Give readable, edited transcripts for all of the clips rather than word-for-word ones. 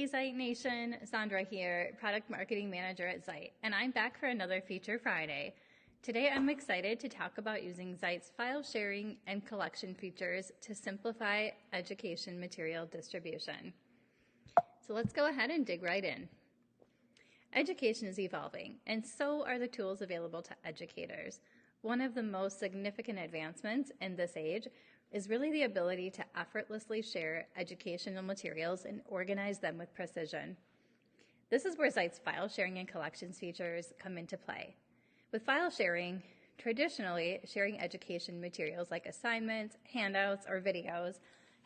Hey Zeit Nation, Sandra here, Product Marketing Manager at Zeit, and I'm back for another Feature Friday. Today I'm excited to talk about using Zeit's file sharing and collection features to simplify education material distribution. So let's go ahead and dig right in. Education is evolving, and so are the tools available to educators. One of the most significant advancements in this age is really the ability to effortlessly share educational materials and organize them with precision. This is where Zeit's file sharing and collections features come into play. With file sharing, traditionally, sharing education materials like assignments, handouts, or videos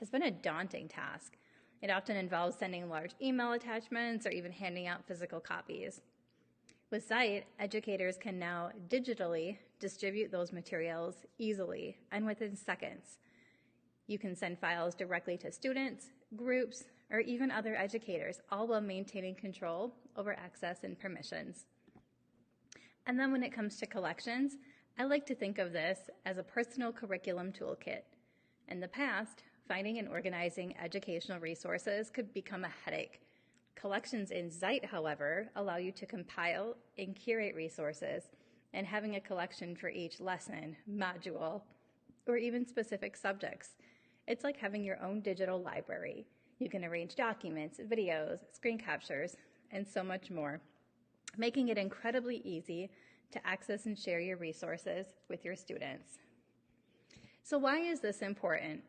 has been a daunting task. It often involves sending large email attachments or even handing out physical copies. With Zeit, educators can now digitally distribute those materials easily and within seconds. You can send files directly to students, groups, or even other educators, all while maintaining control over access and permissions. And then when it comes to collections, I like to think of this as a personal curriculum toolkit. In the past, finding and organizing educational resources could become a headache. Collections in Zeit, however, allow you to compile and curate resources, and having a collection for each lesson, module, or even specific subjects. It's like having your own digital library. You can arrange documents, videos, screen captures, and so much more, making it incredibly easy to access and share your resources with your students. So why is this important?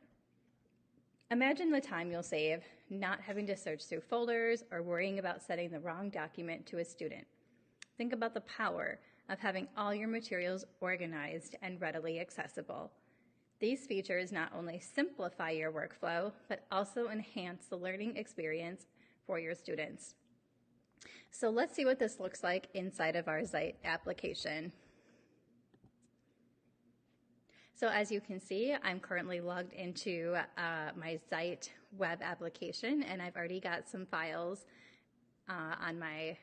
Imagine the time you'll save not having to search through folders or worrying about sending the wrong document to a student. Think about the power of having all your materials organized and readily accessible. These features not only simplify your workflow, but also enhance the learning experience for your students. So let's see what this looks like inside of our Zeit application. So as you can see, I'm currently logged into my Zeit web application, and I've already got some files on my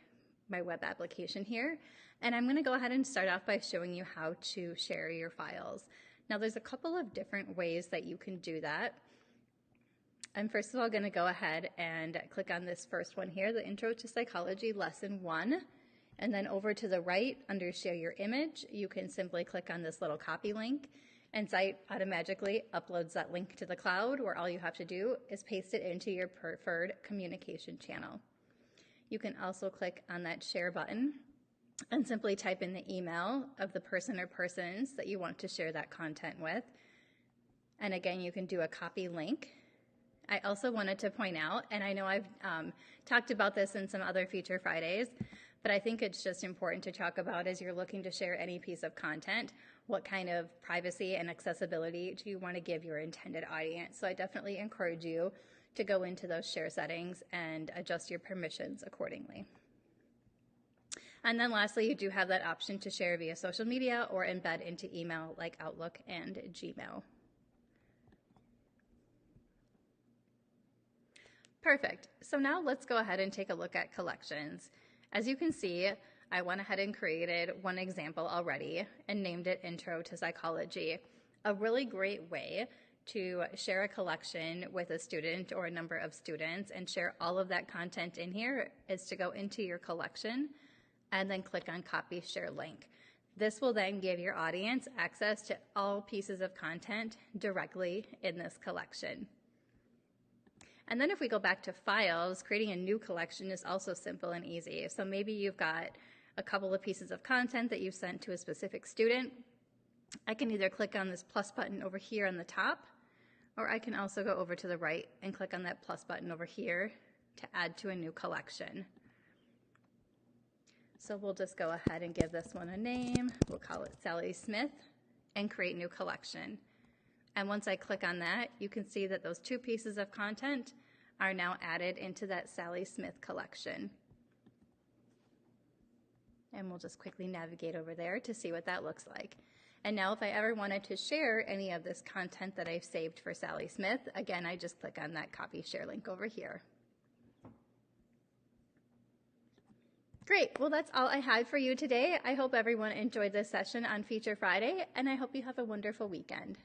web application here. And I'm going to go ahead and start off by showing you how to share your files. Now, there's a couple of different ways that you can do that. I'm first of all going to go ahead and click on this first one here, the Intro to Psychology Lesson 1. And then over to the right, under Share Your Image, you can simply click on this little copy link, and Zeit automatically uploads that link to the cloud, where all you have to do is paste it into your preferred communication channel. You can also click on that Share button and simply type in the email of the person or persons that you want to share that content with. And again, you can do a copy link. I also wanted to point out, and I know I've talked about this in some other Feature Fridays, but I think it's just important to talk about as you're looking to share any piece of content, what kind of privacy and accessibility do you want to give your intended audience. So I definitely encourage you to go into those share settings and adjust your permissions accordingly. And then lastly, you do have that option to share via social media or embed into email like Outlook and Gmail. Perfect. So now let's go ahead and take a look at collections. As you can see, I went ahead and created one example already and named it Intro to Psychology. A really great way to share a collection with a student or a number of students and share all of that content in here is to go into your collection and then click on Copy Share Link. This will then give your audience access to all pieces of content directly in this collection. And then if we go back to files, creating a new collection is also simple and easy. So maybe you've got a couple of pieces of content that you've sent to a specific student. I can either click on this plus button over here on the top, or I can also go over to the right and click on that plus button over here to add to a new collection. So we'll just go ahead and give this one a name. We'll call it Sally Smith and create new collection. And once I click on that, you can see that those two pieces of content are now added into that Sally Smith collection. And we'll just quickly navigate over there to see what that looks like. And now if I ever wanted to share any of this content that I've saved for Sally Smith, again, I just click on that copy share link over here. Great, well that's all I had for you today. I hope everyone enjoyed this session on Feature Friday, and I hope you have a wonderful weekend.